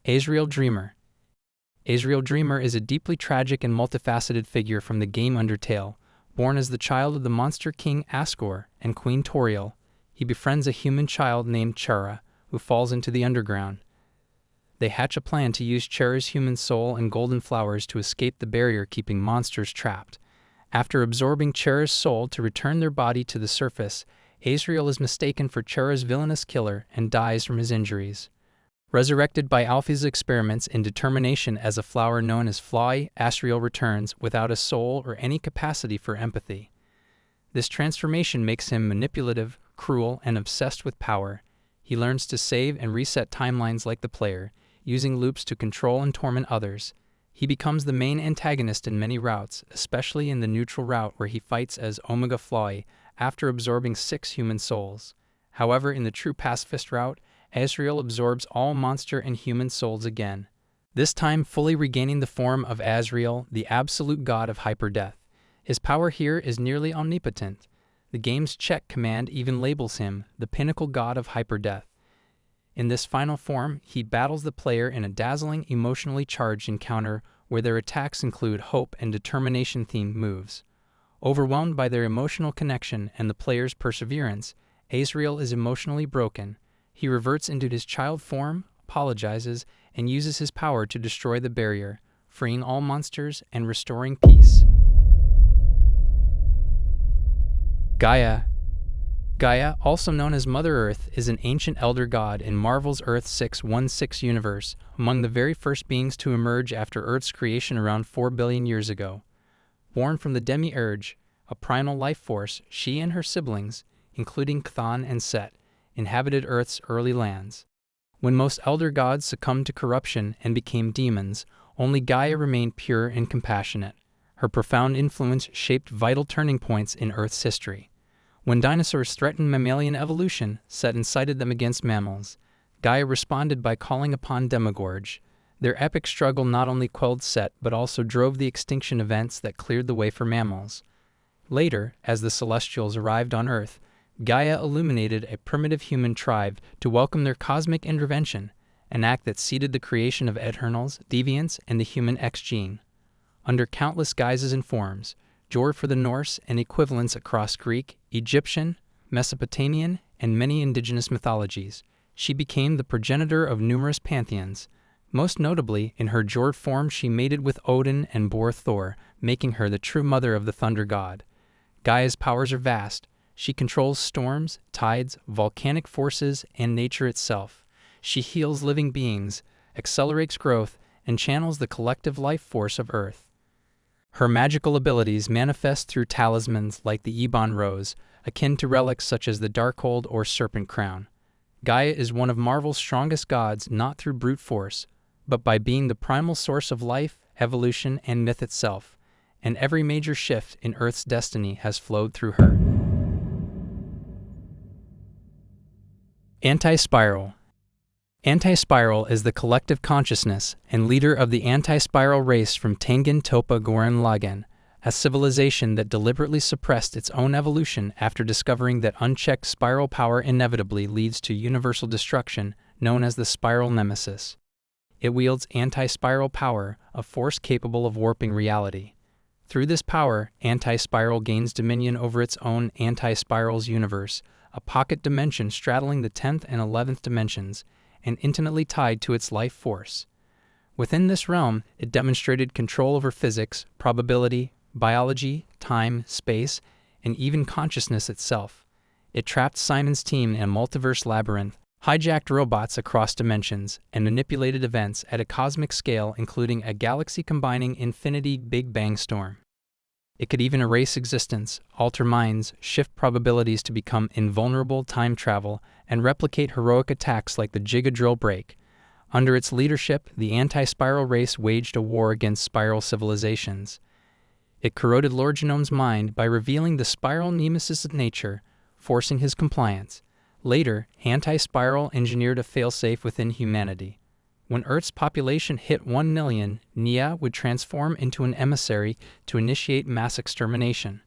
Asriel Dreemurr. Asriel Dreemurr is a deeply tragic and multifaceted figure from the game Undertale. Born as the child of the monster king Asgore and Queen Toriel, he befriends a human child named Chara, who falls into the underground. They hatch a plan to use Chara's human soul and golden flowers to escape the barrier keeping monsters trapped. After absorbing Chara's soul to return their body to the surface, Asriel is mistaken for Chara's villainous killer and dies from his injuries. Resurrected by Alfie's experiments in determination as a flower known as Fly, Asriel returns without a soul or any capacity for empathy. This transformation makes him manipulative, cruel, and obsessed with power. He learns to save and reset timelines like the player, using loops to control and torment others. He becomes the main antagonist in many routes, especially in the neutral route where he fights as Omega Fly after absorbing 6 human souls. However, in the true pacifist route, Asriel absorbs all monster and human souls again, this time fully regaining the form of Asriel, the absolute god of hyperdeath. His power here is nearly omnipotent. The game's check command even labels him the pinnacle god of hyperdeath. In this final form, he battles the player in a dazzling, emotionally charged encounter where their attacks include hope and determination-themed moves. Overwhelmed by their emotional connection and the player's perseverance, Asriel is emotionally broken. He reverts into his child form, apologizes, and uses his power to destroy the barrier, freeing all monsters and restoring peace. Gaea. Gaea, also known as Mother Earth, is an ancient elder god in Marvel's Earth 616 universe, among the very first beings to emerge after Earth's creation around 4 billion years ago. Born from the Demiurge, a primal life force, she and her siblings, including Chthan and Set, inhabited Earth's early lands. When most elder gods succumbed to corruption and became demons, only Gaea remained pure and compassionate. Her profound influence shaped vital turning points in Earth's history. When dinosaurs threatened mammalian evolution, Set incited them against mammals. Gaea responded by calling upon Demogorge. Their epic struggle not only quelled Set, but also drove the extinction events that cleared the way for mammals. Later, as the Celestials arrived on Earth, Gaea illuminated a primitive human tribe to welcome their cosmic intervention, an act that seeded the creation of Eternals, Deviants, and the human X gene. Under countless guises and forms, Jord for the Norse and equivalents across Greek, Egyptian, Mesopotamian, and many indigenous mythologies, she became the progenitor of numerous pantheons. Most notably, in her Jord form she mated with Odin and bore Thor, making her the true mother of the thunder god. Gaea's powers are vast. She controls storms, tides, volcanic forces, and nature itself. She heals living beings, accelerates growth, and channels the collective life force of Earth. Her magical abilities manifest through talismans like the Ebon Rose, akin to relics such as the Darkhold or Serpent Crown. Gaea is one of Marvel's strongest gods not through brute force, but by being the primal source of life, evolution, and myth itself, and every major shift in Earth's destiny has flowed through her. Anti-Spiral. Anti-Spiral is the collective consciousness and leader of the anti-spiral race from Tengen Toppa Gurren Lagann, a civilization that deliberately suppressed its own evolution after discovering that unchecked spiral power inevitably leads to universal destruction, known as the Spiral Nemesis. It wields anti-spiral power, a force capable of warping reality. Through this power, Anti-Spiral gains dominion over its own Anti-Spiral's universe, a pocket dimension straddling the 10th and 11th dimensions, and intimately tied to its life force. Within this realm, it demonstrated control over physics, probability, biology, time, space, and even consciousness itself. It trapped Simon's team in a multiverse labyrinth, hijacked robots across dimensions, and manipulated events at a cosmic scale, including a galaxy-combining infinity Big Bang storm. It could even erase existence, alter minds, shift probabilities to become invulnerable time travel, and replicate heroic attacks like the Giga Drill Break. Under its leadership, the anti-spiral race waged a war against spiral civilizations. It corroded Lord Genome's mind by revealing the spiral nemesis of nature, forcing his compliance. Later, Anti-Spiral engineered a failsafe within humanity. When Earth's population hit 1 million, Nia would transform into an emissary to initiate mass extermination.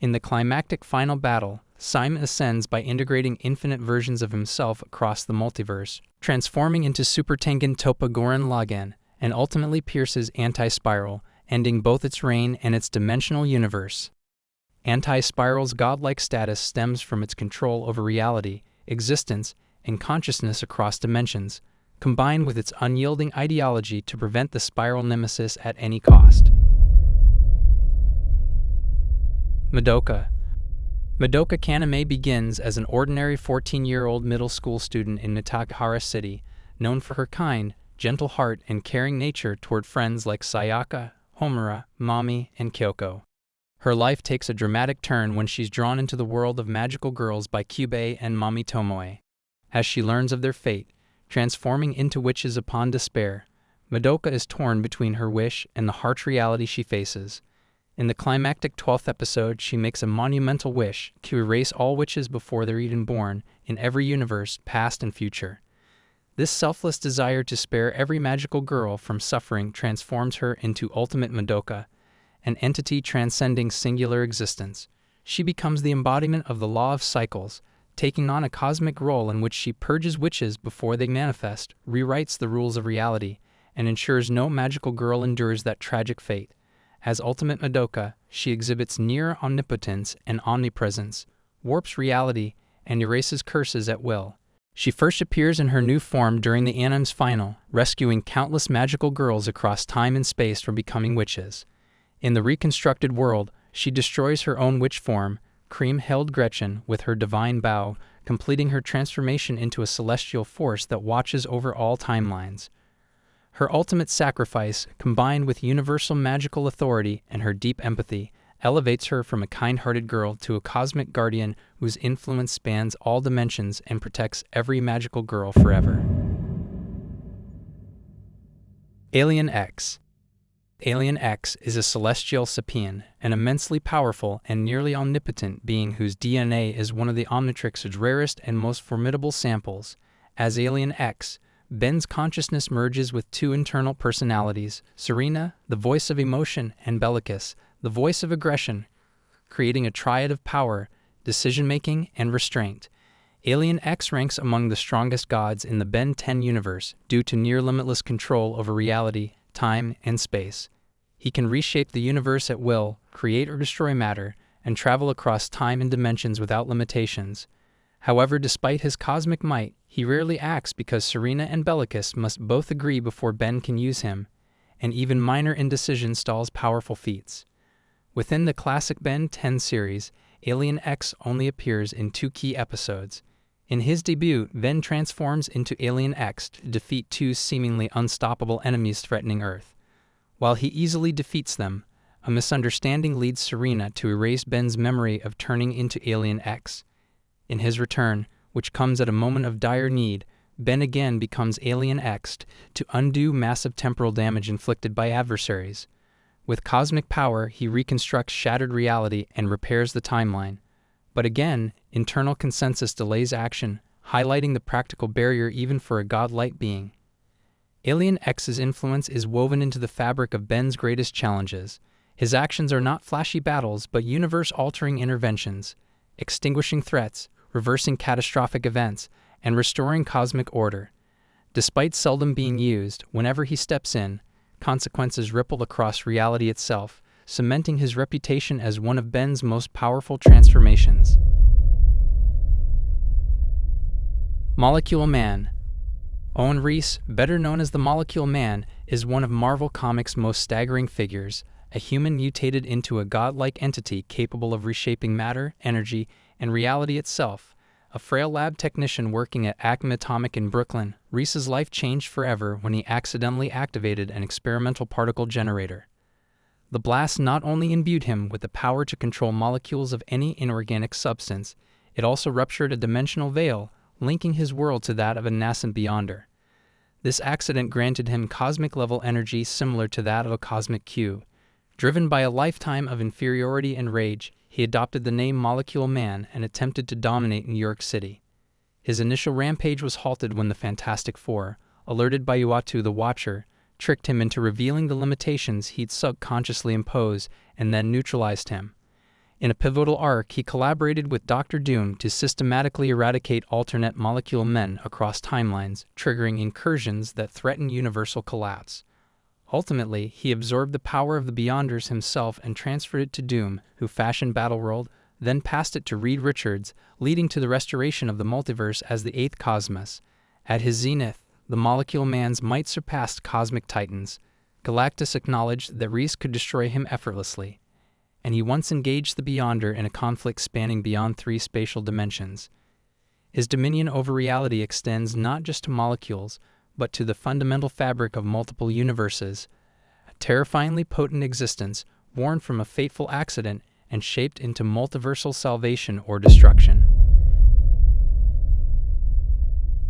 In the climactic final battle, Simon ascends by integrating infinite versions of himself across the multiverse, transforming into Super Tengen Toppa Gurren Lagann, and ultimately pierces Anti-Spiral, ending both its reign and its dimensional universe. Anti-Spiral's godlike status stems from its control over reality, existence, and consciousness across dimensions, combined with its unyielding ideology to prevent the Spiral nemesis at any cost. Madoka. Madoka Kaname begins as an ordinary 14-year-old middle school student in Mitakahara City, known for her kind, gentle heart and caring nature toward friends like Sayaka, Homura, Mami, and Kyoko. Her life takes a dramatic turn when she's drawn into the world of magical girls by Kyubei and Mami Tomoe. As she learns of their fate, transforming into witches upon despair, Madoka is torn between her wish and the harsh reality she faces. In the climactic 12th episode, she makes a monumental wish to erase all witches before they're even born, in every universe, past and future. This selfless desire to spare every magical girl from suffering transforms her into Ultimate Madoka, an entity transcending singular existence. She becomes the embodiment of the law of cycles, taking on a cosmic role in which she purges witches before they manifest, rewrites the rules of reality, and ensures no magical girl endures that tragic fate. As Ultimate Madoka, she exhibits near omnipotence and omnipresence, warps reality, and erases curses at will. She first appears in her new form during the anime's final, rescuing countless magical girls across time and space from becoming witches. In the reconstructed world, she destroys her own witch form, Cream-held Gretchen, with her divine bow, completing her transformation into a celestial force that watches over all timelines. Her ultimate sacrifice, combined with universal magical authority and her deep empathy, elevates her from a kind-hearted girl to a cosmic guardian whose influence spans all dimensions and protects every magical girl forever. Alien X. Alien X is a celestial sapien, an immensely powerful and nearly omnipotent being whose DNA is one of the Omnitrix's rarest and most formidable samples. As Alien X, Ben's consciousness merges with two internal personalities, Serena, the voice of emotion, and Bellicus, the voice of aggression, creating a triad of power, decision-making, and restraint. Alien X ranks among the strongest gods in the Ben 10 universe due to near-limitless control over reality, time, and space. He can reshape the universe at will, create or destroy matter, and travel across time and dimensions without limitations. However, despite his cosmic might, he rarely acts because Serena and Bellicus must both agree before Ben can use him, and even minor indecision stalls powerful feats. Within the classic Ben 10 series, Alien X only appears in 2 key episodes. In his debut, Ben transforms into Alien X to defeat 2 seemingly unstoppable enemies threatening Earth. While he easily defeats them, a misunderstanding leads Serena to erase Ben's memory of turning into Alien X. In his return, which comes at a moment of dire need, Ben again becomes Alien X to undo massive temporal damage inflicted by adversaries. With cosmic power, he reconstructs shattered reality and repairs the timeline. But again, internal consensus delays action, highlighting the practical barrier even for a godlike being. Alien X's influence is woven into the fabric of Ben's greatest challenges. His actions are not flashy battles, but universe-altering interventions, extinguishing threats, reversing catastrophic events, and restoring cosmic order. Despite seldom being used, whenever he steps in, consequences ripple across reality itself, cementing his reputation as one of Ben's most powerful transformations. Molecule Man. Owen Reese, better known as the Molecule Man, is one of Marvel Comics' most staggering figures, a human mutated into a godlike entity capable of reshaping matter, energy, and reality itself. A frail lab technician working at Acme Atomic in Brooklyn, Reese's life changed forever when he accidentally activated an experimental particle generator. The blast not only imbued him with the power to control molecules of any inorganic substance, it also ruptured a dimensional veil, linking his world to that of a nascent beyonder. This accident granted him cosmic-level energy similar to that of a cosmic Q. Driven by a lifetime of inferiority and rage, he adopted the name Molecule Man and attempted to dominate New York City. His initial rampage was halted when the Fantastic Four, alerted by Uatu the Watcher, tricked him into revealing the limitations he'd subconsciously imposed and then neutralized him. In a pivotal arc, he collaborated with Dr. Doom to systematically eradicate alternate molecule men across timelines, triggering incursions that threaten universal collapse. Ultimately, he absorbed the power of the Beyonders himself and transferred it to Doom, who fashioned Battleworld, then passed it to Reed Richards, leading to the restoration of the multiverse as the Eighth Cosmos. At his zenith, the molecule man's might surpassed cosmic titans. Galactus acknowledged that Reese could destroy him effortlessly, and he once engaged the Beyonder in a conflict spanning beyond 3 spatial dimensions. His dominion over reality extends not just to molecules, but to the fundamental fabric of multiple universes, a terrifyingly potent existence born from a fateful accident and shaped into multiversal salvation or destruction.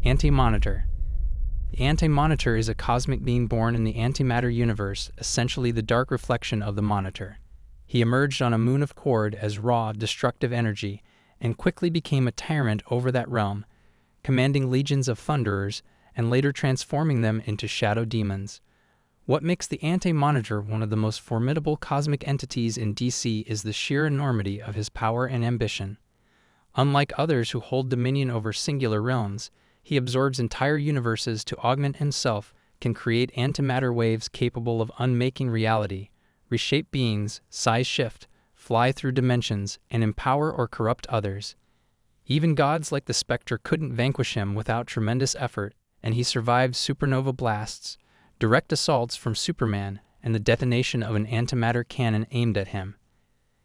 Anti-Monitor. The Anti-Monitor is a cosmic being born in the antimatter universe, essentially the dark reflection of the Monitor. He emerged on a moon of Cord as raw, destructive energy, and quickly became a tyrant over that realm, commanding legions of Thunderers and later transforming them into shadow demons. What makes the Anti-Monitor one of the most formidable cosmic entities in DC is the sheer enormity of his power and ambition. Unlike others who hold dominion over singular realms, he absorbs entire universes to augment himself, can create antimatter waves capable of unmaking reality, reshape beings, size shift, fly through dimensions, and empower or corrupt others. Even gods like the Spectre couldn't vanquish him without tremendous effort, and he survived supernova blasts, direct assaults from Superman, and the detonation of an antimatter cannon aimed at him.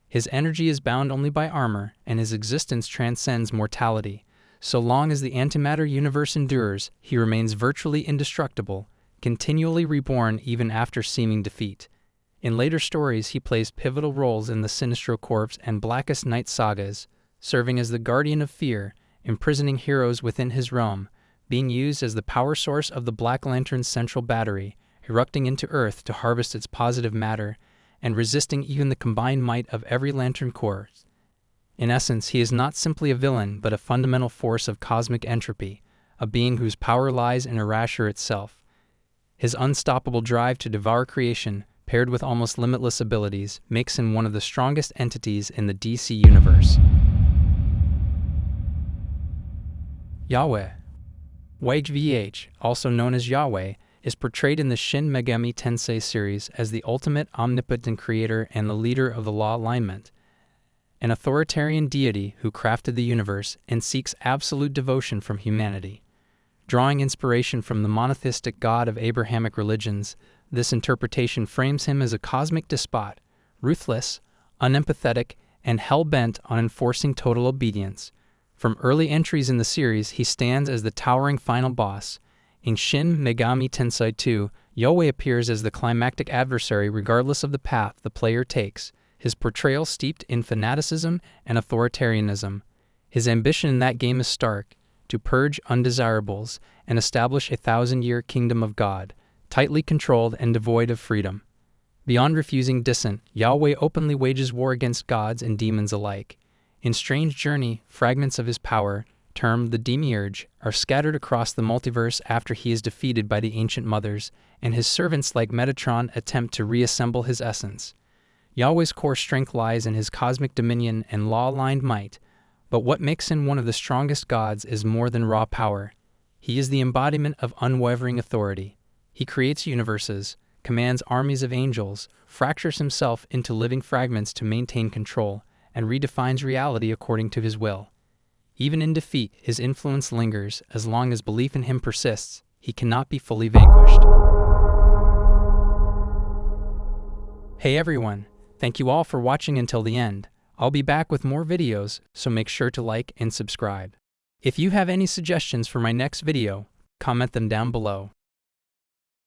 His energy is bound only by armor, and his existence transcends mortality. So long as the antimatter universe endures, he remains virtually indestructible, continually reborn even after seeming defeat. In later stories, he plays pivotal roles in the Sinestro Corps and Blackest Night sagas, serving as the guardian of fear, imprisoning heroes within his realm, being used as the power source of the Black Lantern's central battery, erupting into Earth to harvest its positive matter, and resisting even the combined might of every Lantern Corps. In essence, he is not simply a villain, but a fundamental force of cosmic entropy, a being whose power lies in Erasure itself. His unstoppable drive to devour creation, paired with almost limitless abilities, makes him one of the strongest entities in the DC universe. Yahweh. YHVH, also known as Yahweh, is portrayed in the Shin Megami Tensei series as the ultimate omnipotent creator and the leader of the law alignment, an authoritarian deity who crafted the universe and seeks absolute devotion from humanity. Drawing inspiration from the monotheistic God of Abrahamic religions, this interpretation frames him as a cosmic despot, ruthless, unempathetic, and hell-bent on enforcing total obedience. From early entries in the series, he stands as the towering final boss. In Shin Megami Tensei 2, Yahweh appears as the climactic adversary regardless of the path the player takes, his portrayal steeped in fanaticism and authoritarianism. His ambition in that game is stark, to purge undesirables and establish a 1,000-year kingdom of God, tightly controlled and devoid of freedom. Beyond refusing dissent, Yahweh openly wages war against gods and demons alike. In Strange Journey, fragments of his power, termed the Demiurge, are scattered across the multiverse after he is defeated by the Ancient Mothers, and his servants like Metatron attempt to reassemble his essence. Yahweh's core strength lies in his cosmic dominion and law-aligned might, but what makes him one of the strongest gods is more than raw power. He is the embodiment of unwavering authority. He creates universes, commands armies of angels, fractures himself into living fragments to maintain control, and redefines reality according to his will. Even in defeat, his influence lingers. As long as belief in him persists, he cannot be fully vanquished. Hey everyone, thank you all for watching until the end. I'll be back with more videos, so make sure to like and subscribe. If you have any suggestions for my next video, comment them down below.